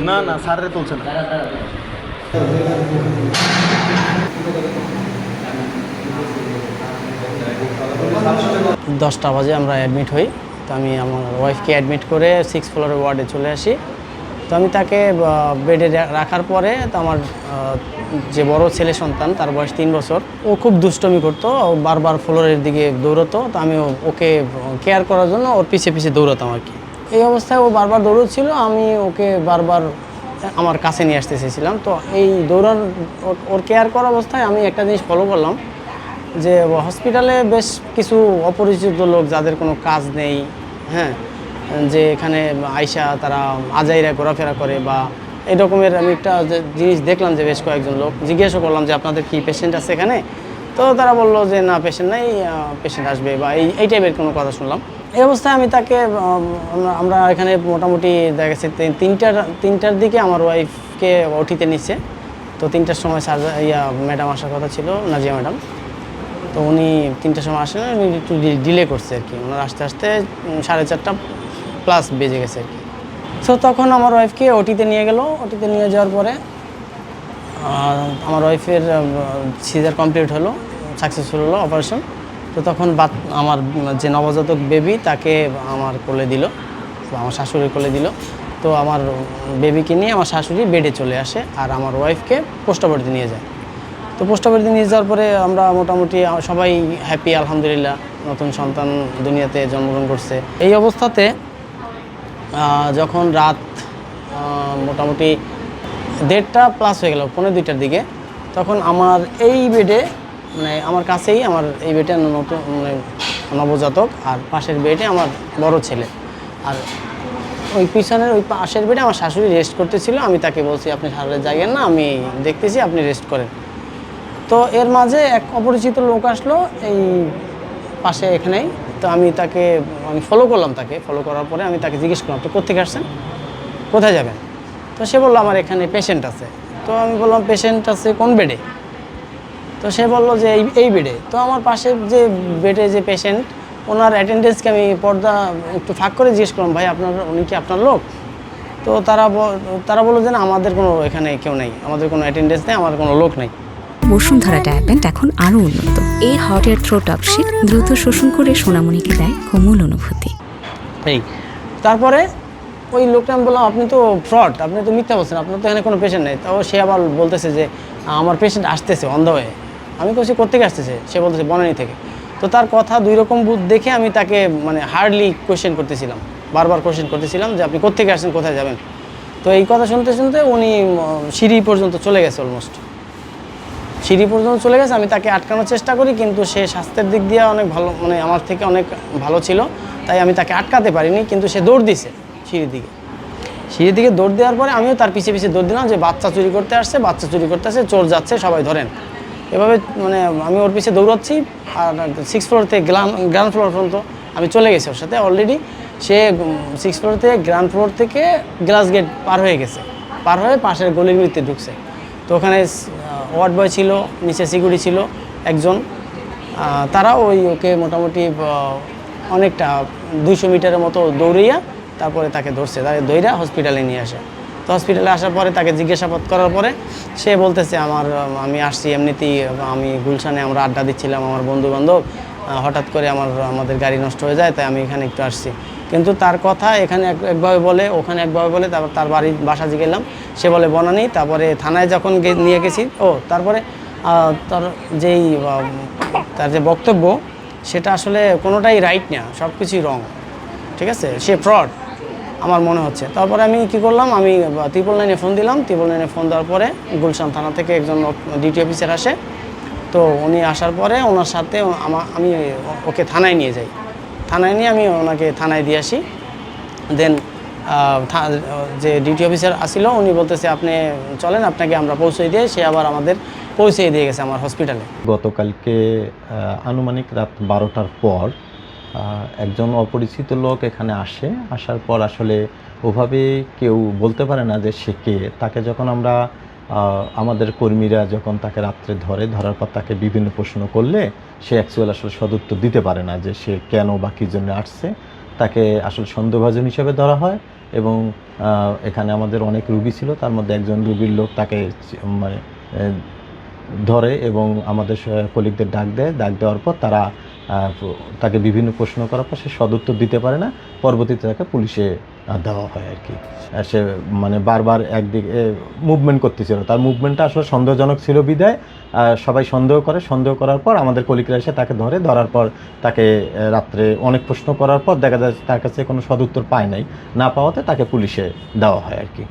না না স্যারে তুলছে না। 10টা বাজে আমরা অ্যাডমিট হই। তো আমি আমার ওয়াইফকে অ্যাডমিট করে 6 ফ্লোরের ওয়ার্ডে চলে আসি। তো আমি তাকে বেডে রাখার পরে তো আমার যে বড় ছেলে সন্তান, তার বয়স 3 বছর, ও খুব দুষ্টমি করতো, বারবার ফ্লোরের দিকে দৌড়তো। তো আমি ওকে কেয়ার করার জন্য ওর পিছে পিছে দৌড়াতাম আর কি। এই অবস্থায় ও বারবার দৌড়চ্ছিল, আমি ওকে বারবার আমার কাছে নিয়ে আসতে চেয়েছিলাম। তো এই ওর কেয়ার করা অবস্থায় আমি একটা জিনিস ফলো করলাম যে হসপিটালে বেশ কিছু অপরিচিত লোক, যাদের কোনো কাজ নেই, হ্যাঁ, যে এখানে আইসা তারা আজাইরা ঘোরাফেরা করে বা এই রকমের আমি একটা জিনিস দেখলাম যে বেশ কয়েকজন লোক। জিজ্ঞাসা করলাম যে আপনাদের কি পেশেন্ট আছে এখানে? তো তারা বললো যে না, পেশেন্ট নেই, পেশেন্ট আসবে বা এই টাইপের কোনো কথা শুনলাম। এই অবস্থায় আমি তাকে আমরা এখানে মোটামুটি দেখা গেছে 3টার দিকে আমার ওয়াইফকে ওটিতে নিচ্ছে। তো 3টার সময় ম্যাডাম আসার কথা ছিল, নাজিয়া ম্যাডাম। তো উনি 3টার সময় আসেন, উনি একটু ডিলে করছে আর কি। ওনার আস্তে আস্তে 4:30+ বেজে গেছে আর কি। সো তখন আমার ওয়াইফকে ওটিতে নিয়ে গেল। ওটিতে নিয়ে যাওয়ার পরে আমার ওয়াইফের সিজার কমপ্লিট হলো, সাকসেসফুল হলো অপারেশন। তো তখন আমার যে নবজাতক বেবি, তাকে আমার কোলে দিল, আমার শাশুড়ির কোলে দিল। তো আমার বেবিকে নিয়ে আমার শাশুড়ি বেডে চলে আসে, আর আমার ওয়াইফকে পোস্টাবাড়িতে নিয়ে যায়। তো পোস্টাবাড়িতে নিয়ে যাওয়ার পরে আমরা মোটামুটি সবাই হ্যাপি, আলহামদুলিল্লাহ, নতুন সন্তান দুনিয়াতে জন্মগ্রহণ করছে। এই অবস্থাতে যখন রাত মোটামুটি 1:30+ হয়ে গেল, 1:45টার দিকে, তখন আমার এই বেডে, মানে আমার কাছেই আমার এই বেডে নতুন নবজাতক, আর পাশের বেডে আমার বড় ছেলে, আর ওই পিছনের ওই পাশের বেডে আমার শাশুড়ি রেস্ট করতেছিল। আমি তাকে বলছি আপনি সারালে যাইয়েন না, আমি দেখতেছি, আপনি রেস্ট করেন। তো এর মাঝে এক অপরিচিত লোক আসলো এই পাশে এখানেই। তো আমি ফলো করলাম। তাকে ফলো করার পরে আমি তাকে জিজ্ঞেস করলাম, তো কোত্থেকে আসছেন, কোথায় যাবেন? তো সে বললো আমার এখানে পেশেন্ট আছে। তো আমি বললাম পেশেন্ট আছে কোন বেডে? তো সে বললো যে এই বেডে। তো আমার পাশে যে বেডে যে পেশেন্ট, ওনার অ্যাটেন্ডেন্সকে আমি পর্দা একটু ফাঁক করে জিজ্ঞেস করলাম, ভাই উনি কি আপনার লোক? তো তারা বললো যে না, আমাদের কোনো এখানে কেউ নেই, আমাদের কোনো অ্যাটেন্ডেন্স নেই, আমার কোনো লোক নেই। বসুন্ধরা ডায়াপেন্ট এখন আরও উন্নত। এই হট এয়ার থ্রো টপশিট দ্রুত শোষণ করে সোনামণিকে দেয় কোমল অনুভূতি। তারপরে ওই লোকটা আমি বললাম, আপনি তো ফ্রড, আপনি তো মিথ্যা বলছেন, আপনার তো এখানে কোনো পেশেন্ট নেই। তাও সে আবার বলতেছে যে আমার পেশেন্ট আসতেছে অন দ্য ওয়ে। আমি বলছি কোত্থেকে আসতেছে? সে বলতেছে বনানী থেকে। তো তার কথা 2 রকম দেখে আমি তাকে মানে হার্ডলি কোয়েশ্চেন করতেছিলাম, বারবার কোয়েশ্চেন করতেছিলাম যে আপনি কোত্থেকে আসছেন, কোথায় যাবেন? তো এই কথা শুনতে শুনতে উনি সিঁড়ি পর্যন্ত চলে গেছে, অলমোস্ট সিঁড়ি পর্যন্ত চলে গেছে। আমি তাকে আটকানোর চেষ্টা করি, কিন্তু সে স্বাস্থ্যের দিক দিয়ে অনেক ভালো, মানে আমার থেকে অনেক ভালো ছিল, তাই আমি তাকে আটকাতে পারিনি। কিন্তু সে দৌড় দিছে সিঁড়ির দিকে দৌড় দেওয়ার পরে আমিও তার পিছিয়ে পিছিয়ে দৌড় দিলাম যে বাচ্চা চুরি করতে আসছে, চোর যাচ্ছে, সবাই ধরেন। এভাবে মানে আমি ওর পিছিয়ে দৌড়াচ্ছি, আর 6 ফ্লোর থেকে গ্রাউন্ড ফ্লোর পর্যন্ত আমি চলে গেছি ওর সাথে। অলরেডি সে 6 ফ্লোর থেকে গ্রাউন্ড ফ্লোর থেকে গ্লাস গেট পার হয়ে পাশের গলির ভিতরে ঢুকছে। তো ওখানে ওয়ার্ড বয় ছিল, নিচে সিকিউরিটি ছিল একজন। তারা ওকে মোটামুটি অনেকটা 200 মিটারের মতো দৌড়িয়ে তারপরে তাকে তাকে দৌড়া হসপিটালে নিয়ে আসে। তো হসপিটালে আসার পরে তাকে জিজ্ঞাসাবাদ করার পরে সে বলতেছে আমি আসছি এমনিতেই, আমি গুলশানে আমরা আড্ডা দিচ্ছিলাম, আমার বন্ধুবান্ধব, হঠাৎ করে আমাদের গাড়ি নষ্ট হয়ে যায়, তাই আমি এখানে একটু আসছি। কিন্তু তার কথা এখানে একভাবে বলে, ওখানে একভাবে বলে। তারপর তার বাসা গেলাম, সে বলে বনানী। তারপরে থানায় যখন নিয়ে গেছি, তারপরে তার যে বক্তব্য, সেটা আসলে কোনোটাই রাইট না, সব কিছুই রং, ঠিক আছে, সে ফ্রড আমার মনে হচ্ছে। তারপরে আমি কি করলাম, আমি 999-এ ফোন দিলাম। 999-এ ফোন দেওয়ার পরে গুলশান থানা থেকে একজন ডিউটি অফিসার আসে। তো উনি আসার পরে ওনার সাথে আমি ওকে থানায় নিয়ে যাই। থানায় নিয়ে আমি ওনাকে থানায় দিয়ে আসি। দেন যে ডিউটি অফিসার আসিল, উনি বলতেছে আপনি চলেন, আপনাকে আমরা পৌঁছে দিয়ে, সে আবার আমাদের পৌঁছে দিয়ে গেছে আমার হসপিটালে। গতকালকে আনুমানিক রাত 12টার পর একজন অপরিচিত লোক এখানে আসার পর আসলে ওভাবে কেউ বলতে পারে না যে সে কে। তাকে যখন আমরা আমাদের কর্মীরা যখন তাকে রাত্রে ধরার পর তাকে বিভিন্ন প্রশ্ন করলে সে অ্যাকচুয়াল আসলে সদুত্তর দিতে পারে না যে সে কেন বা কী জন্য আসছে। তাকে আসলে সন্দেহভাজন হিসেবে ধরা হয় এবং এখানে আমাদের অনেক রুগী ছিল, তার মধ্যে একজন রুগীর লোক তাকে মানে ধরে এবং আমাদের কলিগদের ডাক দেওয়ার পর তারা তাকে বিভিন্ন প্রশ্ন করার পর সে সদুত্তর দিতে পারে না, পরবর্তীতে তাকে পুলিশে দেওয়া হয় আর কি। সে মানে বারবার একদিকে মুভমেন্ট করতেছিল, তার মুভমেন্টটা আসলে সন্দেহজনক ছিল বিধায় সবাই সন্দেহ করার পর আমাদের কলিগরা এসে তাকে ধরার পর তাকে রাত্রে অনেক প্রশ্ন করার পর দেখা যায় তার কাছে কোনো সদুত্তর পায় নাই, না পাওয়াতে তাকে পুলিশে দেওয়া হয় আর কি।